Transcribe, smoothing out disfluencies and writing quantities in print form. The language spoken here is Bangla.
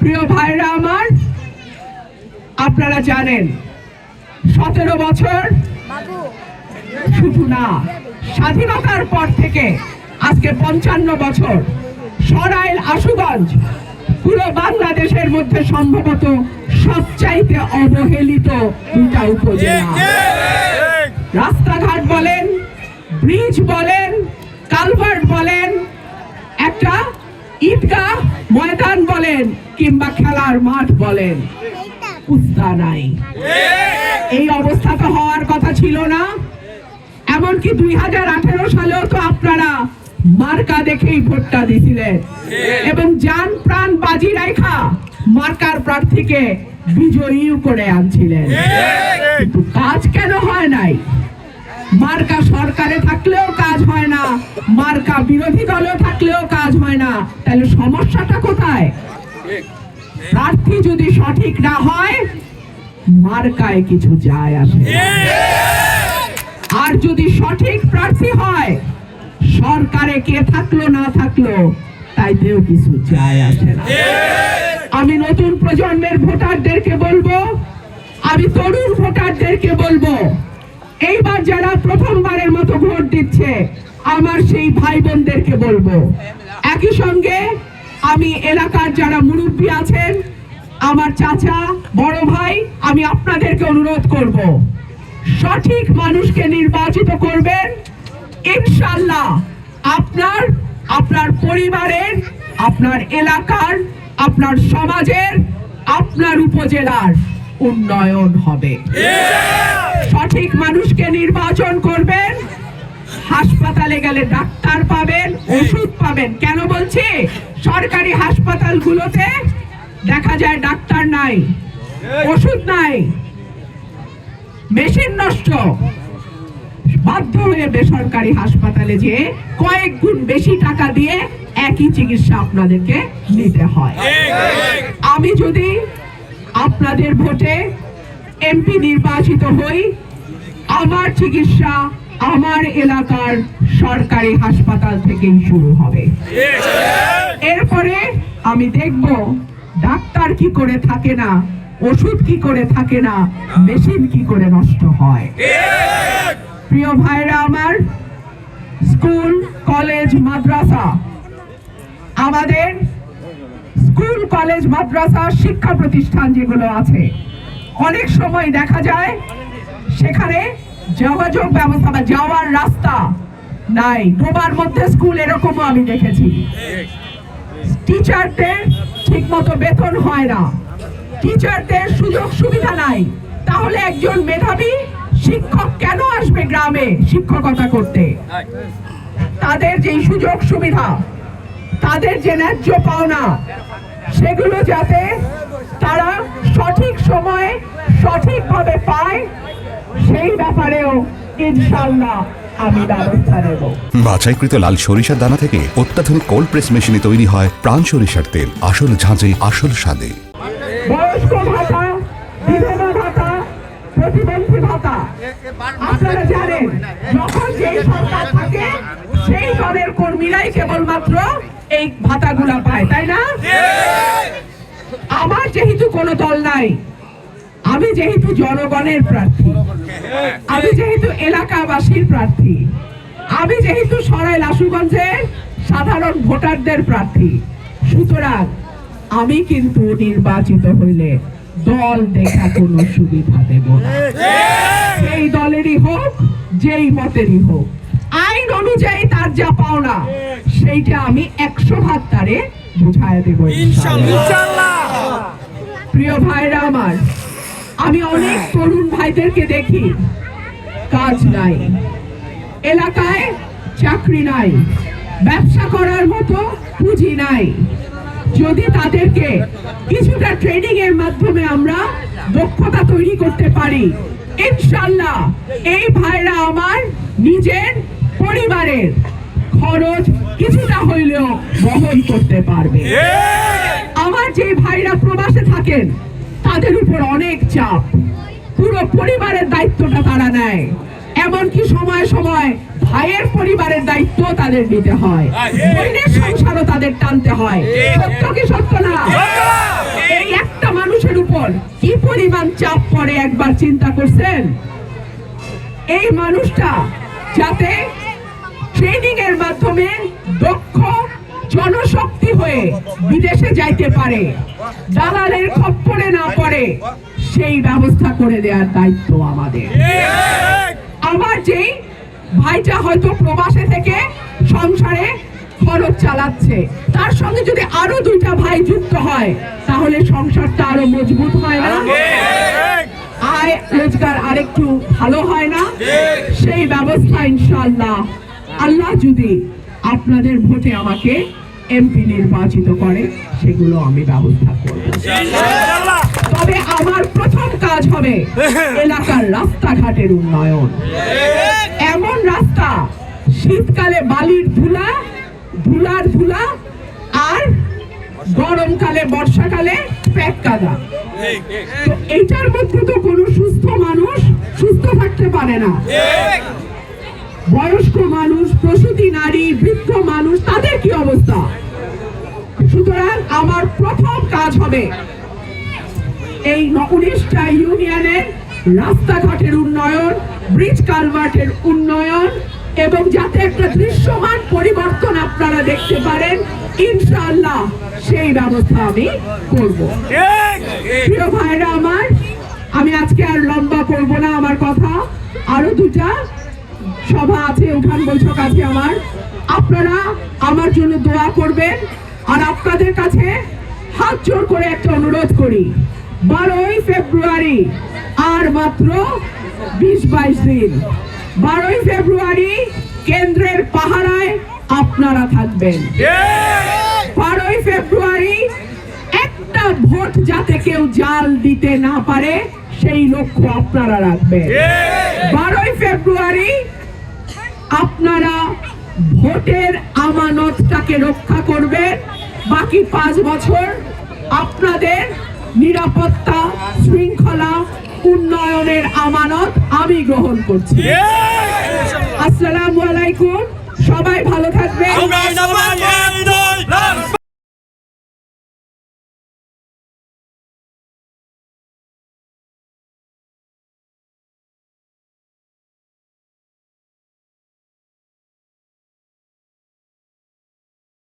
প্রিয় ভাইরা আমার, আপনারা জানেন 17 বছর শুধু না, স্বাধীনতার পর থেকে আজকে 55 বছর সরাইল আশুগঞ্জ পুরো বাংলাদেশের মধ্যে সম্ভবত সবচাইতে অবহেলিত দুটা উপজেলা। রাস্তাঘাট বলেন, ব্রিজ বলেন, কালভার্ট বলেন, একটা ঈদগাহ ময়দান বলেন কিংবা খেলার মাঠ বলেন, উস্তা নাই। এই অবস্থা তো হওয়ার কথা ছিল না। এমনকি 2018 সালেও তো আপনারা মার্কা দেখেই ভোটটা দিছিলেন এবং জান প্রাণ বাজি রাখা মার্কার প্রার্থীকে বিজয়ী করে আনছিলেন। কিন্তু কাজ কেন হয় নাই? মার্কা সরকারে থাকলেও কাজ হয় না, মার্কা বিরোধী দলেও থাকলেও কাজ হয় না। তাহলে সমস্যাটা কোথায়? প্রার্থী যদি সঠিক না হয় মার্কায় কিছু যায় আসে না। আর যদি সঠিক প্রার্থী হয়, সরকারে কে থাকলো না থাকলো তাইতেও কিছু যায় আসে না। আমি নতুন প্রজন্মের ভোটারদেরকে বলবো, আমি তরুণ ভোটারদেরকে বলবো, এইবার যারা প্রথমবারের মতো ভোট দিচ্ছে আমার সেই ভাই বোনদেরকে বলবো, একই সঙ্গে আমি এলাকার যারা মুরব্বী আছেন, আমার চাচা, বড় ভাই, আমি আপনাদেরকে অনুরোধ করব, সঠিক মানুষকে নির্বাচিত করবেন। ইনশাআল্লাহ আপনার পরিবারের, আপনার এলাকার, আপনার সমাজের, আপনার উপজেলার উন্নয়ন হবে। সঠিক মানুষকে নির্বাচন করবেন। হাসপাতালে গেলে ডাক্তার পাবেন, ওষুধ পাবেন। কেন বলছি? সরকারি হাসপাতালগুলোতে দেখা যায় ডাক্তার নাই, ওষুধ নাই, মেশিন নষ্ট, বাধ্য হয়ে বেসরকারি হাসপাতালে যে কয়েক গুণ বেশি টাকা দিয়ে একই চিকিৎসা আপনাদেরকে নিতে হয়। আমি যদি আপনাদের ভোটে এমপি নির্বাচিত হই, আমার চিকিৎসা আমার এলাকার সরকারি হাসপাতাল থেকেই শুরু হবে। এরপরে আমি দেখব ডাক্তার কি করে থাকে না, ওষুধ কি করে থাকে না, মেশিন কি করে নষ্ট হয়। প্রিয় ভাইরা আমার, স্কুল, কলেজ, মাদ্রাসা, আমাদের স্কুল, কলেজ, মাদ্রাসা, শিক্ষা প্রতিষ্ঠান যেগুলো আছে, অনেক সময় দেখা যায় সেখানে যোগাযোগ ব্যবস্থা বা যাওয়ার রাস্তা নাই। ডোবার মধ্যে স্কুল, এরকমও আমি দেখেছি। টিচারদের ঠিক মতো বেতন হয় না, টিচারদের সুযোগ সুবিধা নাই। তাহলে একজন মেধাবী শিক্ষক কেন আসবে গ্রামে শিক্ষকতা করতে? তাদের যে সুযোগ সুবিধা, তাদের যে ন্যায্য পাওনা, সেগুলো যাতে তারা সঠিক সময়ে সঠিকভাবে পায়, সেই ব্যাপারেও ইনশাআল্লাহ আমি ব্যবস্থা নেব। বাছাইকৃত লাল সরিষার দানা থেকে অত্যাধুনিক কোল্ড প্রেস মেশিনে তৈরি হয় প্রাণ সরিষার তেল। আসল ঝাঁঝে, আসল স্বাদে। বয়স্ক ভাতা, বিধবা ভাতা, প্রতিবন্ধী ভাতা, আপনারা জানেন যখন যেই সরকার থাকে সেই দলের কর্মীরাই কেবলমাত্র এই ভাতাগুলা পায়, তাই না? আমার যেহেতু কোনো দল নাই, আমি যেহেতু জনগণের প্রার্থী, আমি যেহেতু এলাকাবাসীর প্রার্থী, আমি যেহেতু সরাইল আশুগঞ্জের সাধারণ ভোটারদের প্রার্থী, সুতরাং আমি কিন্তু নির্বাচিত হইলে দল দেখা কোনো সুবিধা দেব না। সেই দলেরই হোক, যেই মতেরই হোক, আইন অনুযায়ী তার যা পাওনা সেইটা আমি 100 তারে বুঝায় দেব ইনশাআল্লাহ। প্রিয় ভাইরা আমার, আমি অনেক তরুণ ভাইদেরকে দেখি কাজ নাই, এলাকায় চাকরি নাই, ব্যবসা করার মতো পুঁজি নাই। যদি তাদেরকে কিছুটা ট্রেনিং এর মাধ্যমে আমরা দক্ষতা তৈরি করতে পারি, ইনশাআল্লাহ এই ভাইরা আমার নিজের পরিবারের খরচ কিছুটা হইলেও বহন করতে পারবে। আমার যে ভাইরা প্রবাসে থাকেন তাদের উপর অনেক চাপ, পুরো পরিবারের দায়িত্বটা তারা নেয়। এমনকি সময় সময় ভাইয়ের পরিবারের দায়িত্ব তাদের নিতে হয়, বোনের সংসারও তাদের টানতে হয়। সত্য কি সত্য না? উপর কি পরিমাণ চাপ পড়ে একবার চিন্তা করছেন? এই মানুষটা যাতে ট্রেনিং এর মাধ্যমে দক্ষ জনশক্তি হয়ে বিদেশে যাইতে পারে, দালালের খপ্পরে না পড়ে, সেই ব্যবস্থা করে দেওয়ার দায়িত্ব আমাদের। আমার যেই ভাইটা হয়তো প্রবাসে থেকে সংসারে খরচ চালাচ্ছে, তার সঙ্গে যদি আরো দুইটা ভাই যুক্ত হয় তাহলে সংসারটা আরো মজবুত হয় না? আয় রোজগার আরেকটু ভালো হয় না? সেই ব্যবস্থা ইনশাআল্লাহ আল্লাহ যদি আপনাদের ভোটে আমাকে এমপি নির্বাচিত করে সেগুলো আমি ব্যবস্থা করব। তবে আমার প্রথম কাজ হবে এলাকার রাস্তাঘাটের উন্নয়ন। এমন রাস্তা শীতকালে বালির ধুলা, ধুলার ধুলা, আর গরমকালে বর্ষাকালে প্যাক কাদা। তো এইটার মধ্যে তো কোনো সুস্থ মানুষ সুস্থ থাকতে পারে না। বয়স্ক মানুষ, প্রসূতি নারী, বৃদ্ধ মানুষ, তাদের কি অবস্থা? সুতরাং আমার প্রথম কাজ হবে এই 19টা ইউনিয়নের রাস্তাঘাটের উন্নয়ন, ব্রিজ কালভার্টের উন্নয়ন, এবং যাতে একটা দৃশ্যমান পরিবর্তন আপনারা দেখতে পারেন, ইনশাআল্লাহ সেই ব্যবস্থা আমি করব। প্রিয় ভাইরা আমার, আমি আজকে আর লম্বা করব না আমার কথা। আরো দুটা সভা আছে, উঠান বৈঠক আছে আমার। আপনারা আমার জন্য দোয়া করবেন। আর আপনাদের কাছে হাত জোর করে একটা অনুরোধ করি, 12ই ফেব্রুয়ারি আর মাত্র 20-22 দিন। 12ই ফেব্রুয়ারি কেন্দ্রের পাহারায় আপনারা থাকবেন। 12ই ফেব্রুয়ারি একটা ভোট যাতে কেউ জাল দিতে না পারে সেই লক্ষ্য আপনারা রাখবেন। 12ই ফেব্রুয়ারি আপনারা ভোটের আমানতটাকে রক্ষা করবেন। বাকি 5 বছর আপনাদের নিরাপত্তা, শৃঙ্খলা, উন্নয়নের আমানত আমি গ্রহণ করছি। আসসালামু আলাইকুম, সবাই ভালো থাকবেন।